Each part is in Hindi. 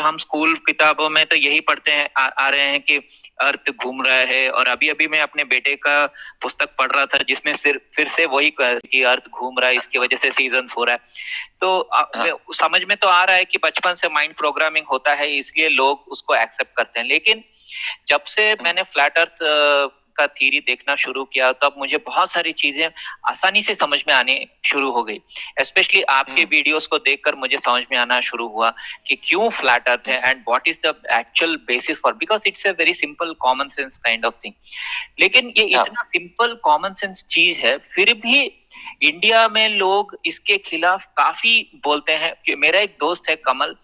हम स्कूल किताबों में तो यही पढ़ते हैं आ रहे हैं कि अर्थ घूम रहा है, और अभी अभी मैं अपने बेटे का पुस्तक पढ़ रहा था जिसमें सिर्फ फिर से वही कि अर्थ घूम रहा है, इसकी वजह से सीजन्स हो रहा है। तो समझ में तो आ रहा है कि बचपन से माइंड प्रोग्रामिंग होता है, इसलिए लोग उसको एक्सेप्ट करते हैं। लेकिन जब से मैंने फ्लैट अर्थ का थ्योरी देखना शुरू किया, तब मुझे बहुत सारी चीजें आसानी से समझ में आने शुरू हो गई। स्पेशली आपके वीडियोस को देखकर मुझे समझ में आना शुरू हुआ कि क्यों फ्लैट अर्थ है and what is the actual basis for, because it's a very simple common sense kind of thing. लेकिन ये इतना सिंपल कॉमन सेंस चीज है, फिर भी इंडिया में लोग इसके खिलाफ काफी बोलते हैं। कि मेरा एक दोस्त है कमल,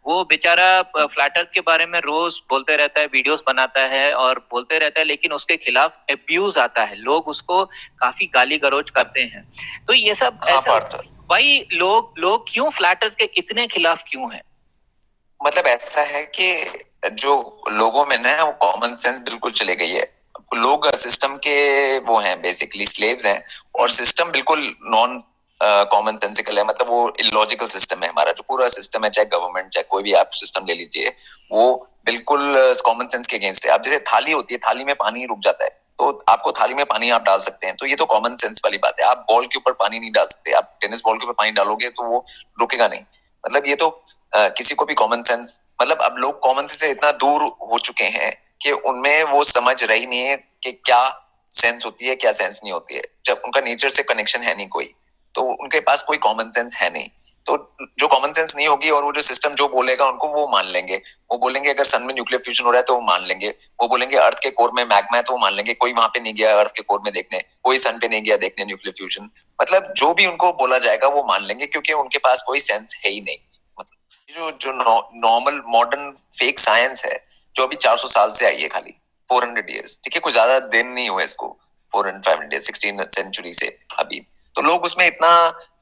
वो बेचारा फ्लैट अर्थ के बारे में रोज बोलते रहता है, वीडियोस बनाता है और बोलते रहता है, लेकिन उसके खिलाफ अब्यूज आता है, लोग उसको काफी गाली गलौज करते हैं। तो ये सब ऐसा भाई, लोग क्यों फ्लैट अर्थ के इतने खिलाफ क्यों हैं? मतलब ऐसा है कि जो लोगों में ना वो कॉमन सेंस बिल्कुल चले गई है। लोग सिस्टम के वो हैं, बेसिकली स्लेव्स हैं, और सिस्टम बिल्कुल नॉन कॉमन सेंसिकल है। मतलब वो इलॉजिकल सिस्टम है हमारा, जो पूरा सिस्टम है, चाहे गवर्नमेंट चाहे कोई भी आप सिस्टम ले लीजिए, वो बिल्कुल कॉमन सेंस के अगेंस्ट है। अब जैसे थाली होती है, थाली में पानी रुक जाता है, तो आपको थाली में पानी आप डाल सकते हैं, तो ये तो कॉमन सेंस वाली बात है। आप बॉल के ऊपर पानी नहीं डाल सकते, आप टेनिस बॉल के ऊपर पानी डालोगे तो वो रुकेगा नहीं। मतलब ये तो किसी को भी कॉमन सेंस, मतलब अब लोग कॉमन सेंस से इतना दूर हो चुके हैं कि उनमें वो समझ रही नहीं है कि क्या सेंस होती है, क्या सेंस नहीं होती है। जब उनका नेचर से कनेक्शन है नहीं कोई, तो उनके पास कोई कॉमन सेंस है नहीं। तो जो कॉमन सेंस नहीं होगी और वो जो सिस्टम जो बोलेगा उनको वो मान लेंगे। वो बोलेंगे अगर सन में न्यूक्लियर फ्यूजन हो रहा है तो वो मान लेंगे। वो बोलेंगे अर्थ के कोर में मैग्मा है तो वो मान लेंगे। कोई वहां पे नहीं गया अर्थ के कोर में देखने, कोई सन पे नहीं गया देखने न्यूक्लियर फ्यूजन। मतलब जो भी उनको बोला जाएगा वो मान लेंगे, क्योंकि उनके पास कोई सेंस है ही नहीं। मतलब जो नॉर्मल मॉडर्न फेक साइंस है, जो अभी 400 साल से आई है, खाली 400 इयर्स, ठीक है, कुछ ज्यादा दिन नहीं हुए इसको, 400 500 16th सेंचुरी से अभी। तो लोग उसमें इतना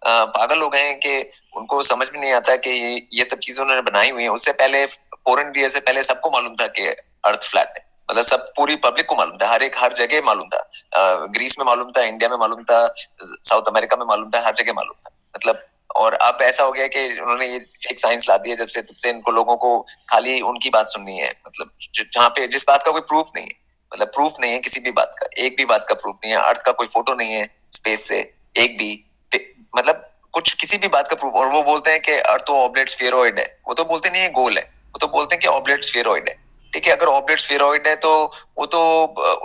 पागल हो गए हैं कि उनको समझ में नहीं आता कि ये सब चीजें उन्होंने बनाई हुई है। उससे पहले 400 ईयर से पहले सबको मालूम था कि अर्थ फ्लैट है। मतलब सब पूरी पब्लिक को मालूम था, हर जगह मालूम था। ग्रीस में मालूम था, इंडिया में मालूम था, साउथ अमेरिका में मालूम था, हर जगह मालूम था। मतलब और अब ऐसा हो गया कि उन्होंने ये फेक साइंस ला दी है, तब से इनको लोगों को खाली उनकी बात सुननी है। मतलब जहाँ पे जिस बात का कोई प्रूफ नहीं है, मतलब प्रूफ नहीं है किसी भी बात का, एक भी बात का प्रूफ नहीं है। अर्थ का कोई फोटो नहीं है स्पेस से, एक भी, मतलब कुछ किसी भी बात का प्रूफ। और वो बोलते हैं कि अर्थ तो ऑब्लेट स्फेरॉइड है। वो तो बोलते नहीं है गोल है, वो तो बोलते हैं कि ऑब्लेट स्फेरॉइड है। ठीक है, अगर ऑब्लेट स्फेरॉइड है तो वो तो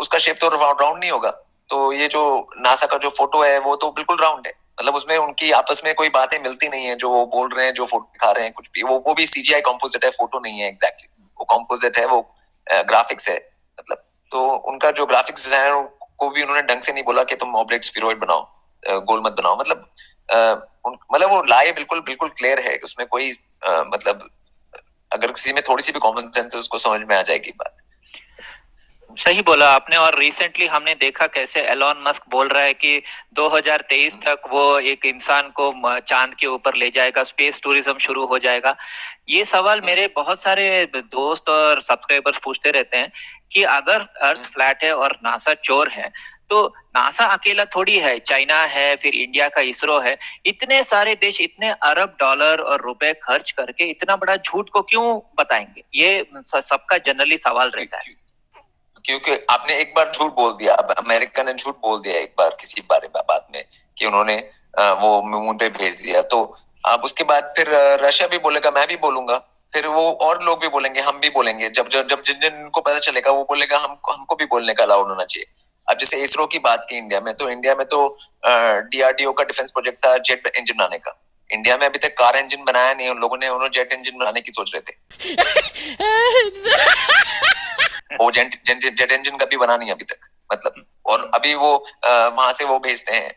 उसका शेप तो राउंड नहीं होगा। तो ये जो नासा का जो फोटो है वो तो बिल्कुल राउंड है। मतलब उसमें उनकी आपस में कोई बातें मिलती नहीं है, जो वो बोल रहे हैं, जो फोटो दिखा रहे हैं, कुछ भी वो भी सीजीआई कंपोजिट है, फोटो नहीं है एग्जैक्टली। वो कंपोजिट है, वो ग्राफिक्स है। मतलब तो उनका जो ग्राफिक्स डिजाइनर को भी उन्होंने ढंग से नहीं बोला कि तुम ऑब्लेट स्फेरॉइड बनाओ, गोल मत बनाओ। मतलब वो लाए बिल्कुल बिल्कुल क्लियर है, उसमें कोई मतलब अगर किसी में थोड़ी सी भी कॉमन सेंस है उसको समझ में आ जाएगी बात। सही बोला आपने। और रिसेंटली हमने देखा कैसे एलॉन मस्क बोल रहा है कि 2023 तक वो एक इंसान को चांद के ऊपर ले जाएगा, स्पेस टूरिज्म शुरू हो जाएगा। ये सवाल मेरे बहुत सारे दोस्त और सब्सक्राइबर्स पूछते रहते हैं कि अगर अर्थ फ्लैट है और नासा चोर है, तो नासा अकेला थोड़ी है, चाइना है, फिर इंडिया का इसरो है। इतने सारे देश इतने अरब डॉलर और रुपए खर्च करके इतना बड़ा झूठ को क्यों बताएंगे? ये सबका जनरली सवाल रहता है। क्योंकि आपने एक बार झूठ बोल दिया, अब अमेरिका ने झूठ बोल दिया एक बार किसी बारे में बात में कि उन्होंने वो मून पे भेज दिया, तो अब उसके बाद फिर रशिया भी बोलेगा, मैं भी बोलूंगा, फिर वो और लोग भी बोलेंगे, हम भी बोलेंगे। जब जब जब जिन जिन को पता चलेगा वो बोलेगा हमको भी बोलने का अलाउड होना चाहिए। अब जैसे इसरो की बात की इंडिया में तो डीआरडीओ का डिफेंस प्रोजेक्ट था जेट इंजन बनाने का। इंडिया में अभी तक कार इंजन बनाया नहीं उन लोगों ने, उन्होंने जेट इंजन बनाने की सोच रहे थे। वो जेट इंजन कभी बना नहीं अभी तक। मतलब और अभी वो वहां से वो भेजते हैं,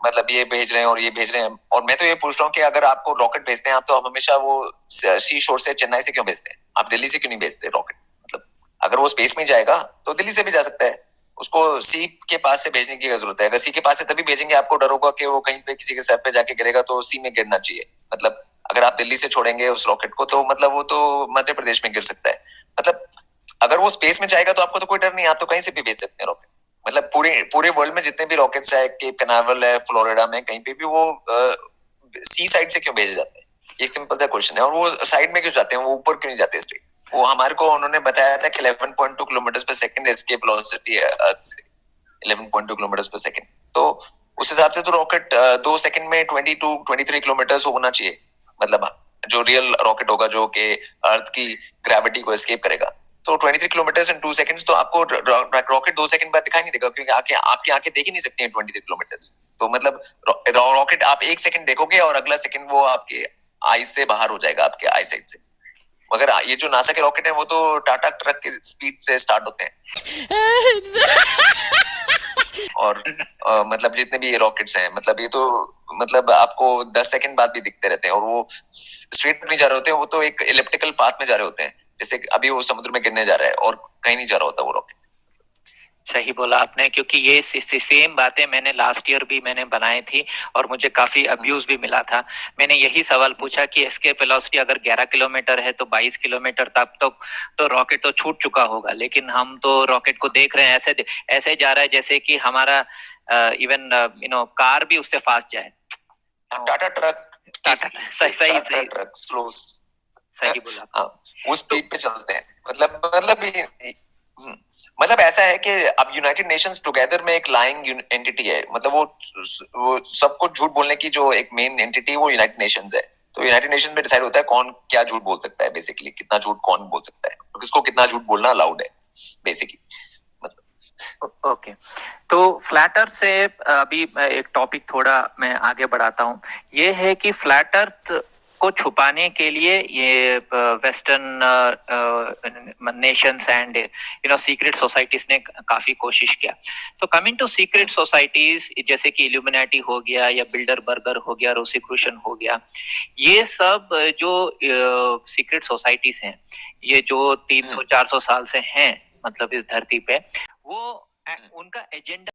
मतलब ये भेज रहे हैं और ये भेज रहे हैं। और मैं तो ये पूछ रहा हूँ कि अगर आपको रॉकेट भेजते हैं आप, तो आप हमेशा वो सी शोर से चेन्नई से क्यों भेजते हैं? आप दिल्ली से क्यों नहीं भेजते रॉकेट? मतलब अगर वो स्पेस में जाएगा तो दिल्ली से भी जा सकता है, उसको सी के पास से भेजने की जरूरत है। अगर सी के पास से तभी भेजेंगे, आपको डर होगा कि वो कहीं पे किसी के सर पे जाके गिरेगा, तो सी में गिरना चाहिए। मतलब अगर आप दिल्ली से छोड़ेंगे उस रॉकेट को, तो मतलब वो तो मध्य प्रदेश में गिर सकता है। मतलब अगर वो स्पेस में जाएगा तो आपको तो कोई डर नहीं, आप तो कहीं से भी भेज सकते हैं रॉकेट। मतलब पूरे वर्ल्ड में जितने भी रॉकेट्स है, केप कैनावरल है, फ्लोरिडा में, कहीं पे भी वो सी साइड से क्यों भेजे जाते हैं? एक सिंपल सा क्वेश्चन है, और वो साइड में क्यों जाते हैं, वो ऊपर क्यों नहीं जाते स्ट्रेट? वो हमारे को उन्होंने बताया था कि 11.2 किलोमीटर पर सेकंड एस्केप वेलोसिटी है अर्थ से, 11.2 किलोमीटर पर सेकंड। तो उस हिसाब से तो रॉकेट 2 सेकंड में 22-23 किलोमीटर होना चाहिए, मतलब जो रियल रॉकेट होगा जो कि अर्थ की ग्रेविटी को एस्केप करेगा। तो 23 किलोमीटर इन 2 सेकंड्स, तो आपको रॉकेट 2 सेकंड बाद दिखाई नहीं देगा, क्योंकि आपकी आंखें देख ही नहीं सकती हैं 23 किलोमीटर। तो मतलब रॉकेट आप 1 सेकंड देखोगे और अगला सेकंड वो आपके आई से बाहर हो जाएगा, आपके आई साइड से। मगर ये जो नासा के रॉकेट है वो तो टाटा ट्रक की स्पीड से स्टार्ट होते हैं। और मतलब जितने भी ये रॉकेट्स हैं, मतलब ये तो मतलब आपको 10 सेकंड बाद भी दिखते रहते हैं, और वो स्ट्रेट नहीं जा रहे होते हैं, वो तो एक इलिप्टिकल पाथ में जा रहे होते हैं, जैसे अभी वो समुद्र में गिरने जा रहा है और कहीं नहीं जा रहा होता वो रॉकेट। सही बोला आपने, क्योंकि ये सेम बातें मैंने लास्ट ईयर भी मैंने बनाई थी और मुझे काफी अब्यूज भी मिला था। मैंने यही सवाल पूछा कि एस्केप वेलोसिटी अगर 11 किलोमीटर है तो 22 किलोमीटर तक तो रॉकेट तो छूट चुका होगा, लेकिन हम तो रॉकेट को देख रहे हैं ऐसे जा रहा है जैसे कि हमारा इवन कार भी उससे फास्ट जाए। टाटा ट्रक, सही ट्रक स्लो, सही बोला। उस स्पीड पे चलते हैं। मतलब ऐसा है कि अब यूनाइटेड नेशंस टुगेदर में एक लाइंग एंटिटी है, मतलब वो सबको झूठ बोलने की जो एक मेन एंटिटी वो यूनाइटेड नेशंस है। तो यूनाइटेड नेशंस में डिसाइड होता है कौन क्या झूठ बोल सकता है, बेसिकली कितना झूठ कौन बोल सकता है, तो किसको कितना झूठ बोलना अलाउड है बेसिकली। ओके, तो फ्लैट अर्थ से अभी एक टॉपिक थोड़ा मैं आगे बढ़ाता हूँ। ये है कि फ्लैट अर्थ को छुपाने के लिए ये western Nations and secret societies ने काफी कोशिश किया। तो कमिंग टू सीक्रेट सोसाइटीज जैसे कि इल्यूमिनाटी हो गया या बिल्डरबर्गर हो गया, रोसीक्रूशन हो गया, ये सब जो सीक्रेट सोसाइटीज हैं, ये जो 300-400 साल से हैं मतलब इस धरती पे, वो उनका एजेंडा